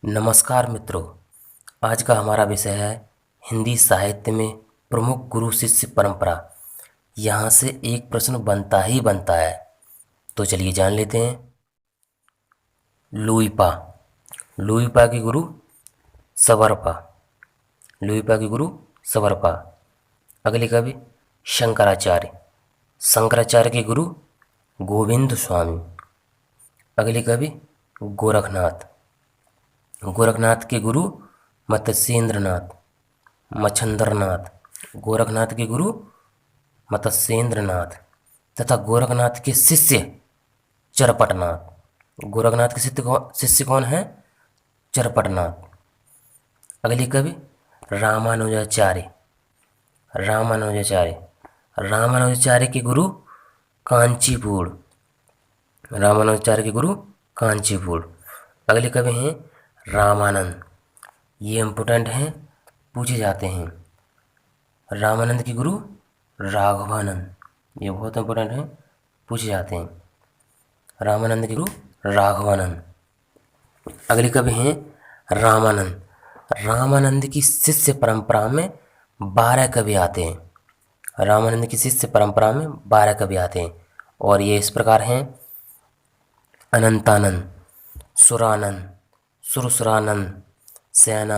नमस्कार मित्रों। आज का हमारा विषय है हिंदी साहित्य में प्रमुख गुरु शिष्य परंपरा। यहाँ से एक प्रश्न बनता ही बनता है, तो चलिए जान लेते हैं। लुईपा। लुईपा के गुरु सवरपा। लुईपा के गुरु सवरपा। अगले कवि शंकराचार्य। शंकराचार्य के गुरु गोविंद स्वामी। अगले कवि गोरखनाथ। गोरखनाथ के गुरु मत्स्येंद्रनाथ मच्छंद्रनाथ। गोरखनाथ के गुरु मत्स्येंद्रनाथ तथा गोरखनाथ के शिष्य चरपटनाथ। गोरखनाथ के शिष्य कौन है? चरपटनाथ। अगले कवि रामानुजाचार्य। रामानुजाचार्य। रामानुजाचार्य के गुरु कांचीपुर। रामानुजाचार्य के गुरु कांचीपुर। अगले कवि हैं रामानंद। ये इम्पोर्टेंट हैं, पूछे जाते हैं। रामानंद के गुरु राघवानंद। ये बहुत इम्पोर्टेंट हैं, पूछे जाते हैं। रामानंद के गुरु राघवानंद। अगले कवि हैं रामानंद। रामानंद की शिष्य परंपरा में 12 कवि आते हैं। रामानंद की शिष्य परंपरा में 12 कवि आते हैं और ये इस प्रकार हैं: अनंतानंद, सुरानंद, सुरसुरानंद, सेना,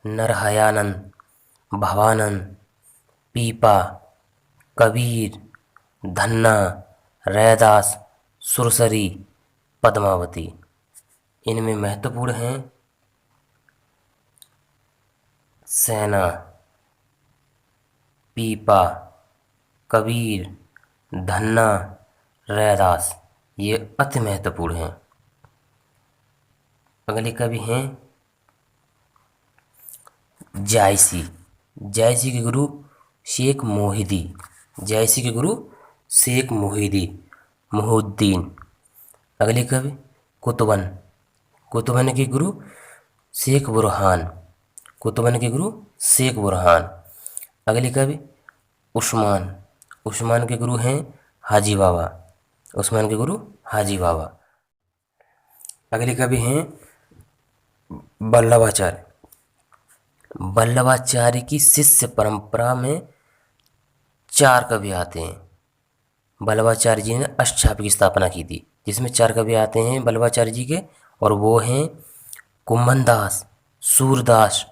नरहयानंद, भवानंद, पीपा, कबीर, धन्ना, रैदास, सुरसरी, पद्मावती। इनमें महत्वपूर्ण हैं सेना, पीपा, कबीर, धन्ना, रैदास। ये अति महत्वपूर्ण हैं। अगले कवि हैं जायसी। जायसी के गुरु शेख मोहिदी। जायसी के गुरु शेख मोहिदी मोहुद्दीन। अगले कवि कुतुबन। कुतुबन के गुरु शेख बुरहान। कुतुबन के गुरु शेख बुरहान। अगले कवि उस्मान। उस्मान के गुरु हैं हाजी बाबा। उस्मान के गुरु हाजी बाबा। अगले कवि हैं वल्लभाचार्य। वल्लभाचार्य की शिष्य परंपरा में 4 कवि आते हैं। वल्लभाचार्य जी ने अष्टछाप की स्थापना की थी, जिसमें 4 कवि आते हैं वल्लभाचार्य जी के, और वो हैं कुम्भनदास, सूरदास,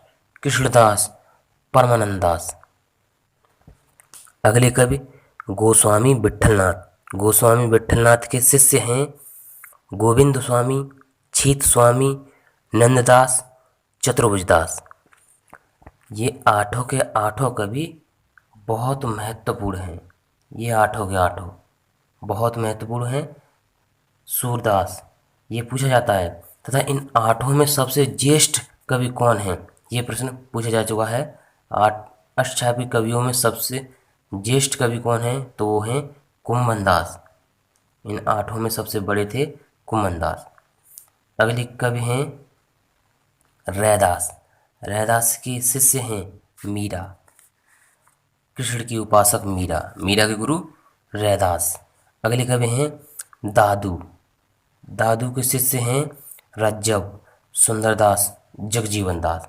कृष्णदास, परमानंद दास। अगले कवि गोस्वामी विट्ठलनाथ। गोस्वामी विट्ठलनाथ के शिष्य हैं गोविंद स्वामी, छीत स्वामी, नंददास, चतुर्भुजदास। ये 8 के 8 कवि बहुत महत्वपूर्ण हैं। ये 8 के 8 बहुत महत्वपूर्ण हैं। सूरदास, ये पूछा जाता है। तथा इन 8 में सबसे ज्येष्ठ कवि कौन हैं, ये प्रश्न पूछा जा चुका है। 8 अष्टछापी कवियों में सबसे ज्येष्ठ कवि कौन हैं, तो वो हैं कुम्भनदास। इन 8 में सबसे बड़े थे कुम्भनदास। अगले कवि हैं रैदास। रैदास के शिष्य हैं मीरा। कृष्ण की उपासक मीरा। मीरा के गुरु रैदास। अगले कवि हैं दादू। दादू के शिष्य हैं रज्जब, सुंदरदास, जगजीवन दास।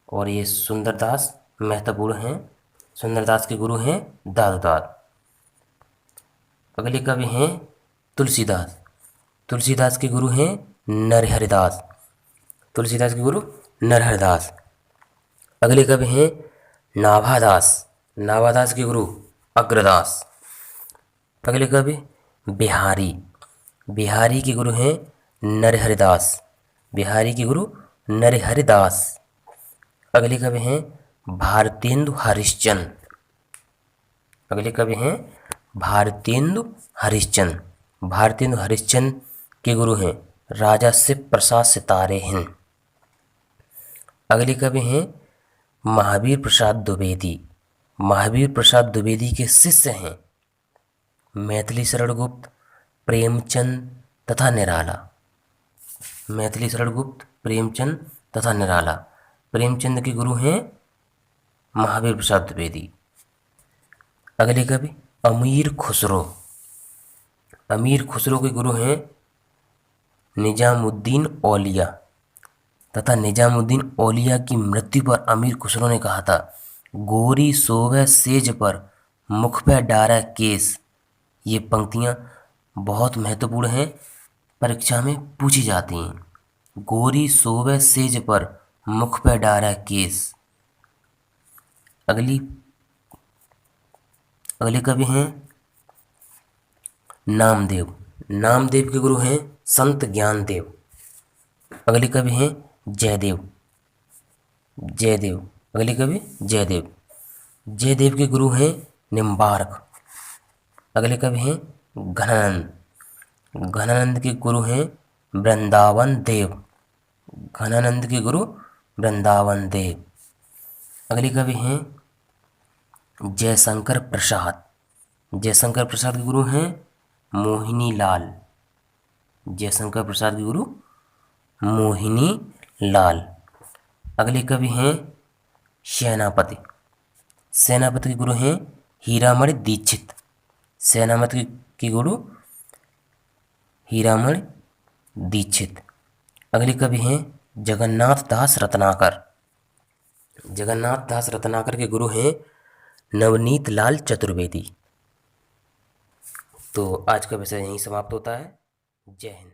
और ये सुंदरदास महत्वपूर्ण हैं। सुंदरदास के गुरु हैं दादूदास। अगले कवि हैं तुलसीदास। तुलसीदास के गुरु हैं नरहरिदास। तुलसीदास के गुरु नरहरिदास। अगले कवि हैं नाभादास। नाभादास के गुरु अग्रदास। अगले कवि बिहारी। बिहारी के गुरु हैं नरहरिदास। बिहारी के गुरु नरहरिदास। अगले कवि हैं भारतेंदु हरिश्चंद्र। अगले कवि हैं भारतेंदु हरिश्चंद्र। भारतेंदु हरिश्चंद्र के गुरु हैं राजा शिव प्रसाद सितारे हिंद। अगले कवि हैं महावीर प्रसाद द्विवेदी। महावीर प्रसाद द्विवेदी के शिष्य हैं मैथिली शरण गुप्त, प्रेमचंद तथा निराला। मैथिली शरण गुप्त, प्रेमचंद तथा निराला। प्रेमचंद के गुरु हैं महावीर प्रसाद द्विवेदी। अगले कवि अमीर खुसरो। अमीर खुसरो के गुरु हैं निजामुद्दीन औलिया। तथा निजामुद्दीन औलिया की मृत्यु पर अमीर खुसरो ने कहा था, गोरी सोवे सेज पर मुख पे डारा केस। ये पंक्तियाँ बहुत महत्वपूर्ण हैं, परीक्षा में पूछी जाती हैं। गोरी सोवे सेज पर मुख पे डारा केस। अगली अगले कवि हैं नामदेव। नामदेव के गुरु हैं संत ज्ञानदेव। अगले कवि हैं जयदेव। जयदेव अगले कवि जयदेव। जयदेव के गुरु हैं निम्बार्क। अगले कवि हैं घनानंद। घनानंद के गुरु हैं वृंदावन देव। घनानंद के गुरु वृंदावन देव। अगले कवि हैं जयशंकर प्रसाद। जयशंकर प्रसाद के गुरु हैं मोहिनी लाल। जयशंकर प्रसाद के गुरु मोहिनी लाल। अगले कवि हैं सेनापति। सेनापति के गुरु हैं हीरामणि दीक्षित। सेनापति के गुरु हीरामणि दीक्षित। अगले कवि हैं जगन्नाथ दास रत्नाकर। जगन्नाथ दास रत्नाकर के गुरु हैं नवनीत लाल चतुर्वेदी। तो आज का विषय यहीं समाप्त होता है। जय हिंद।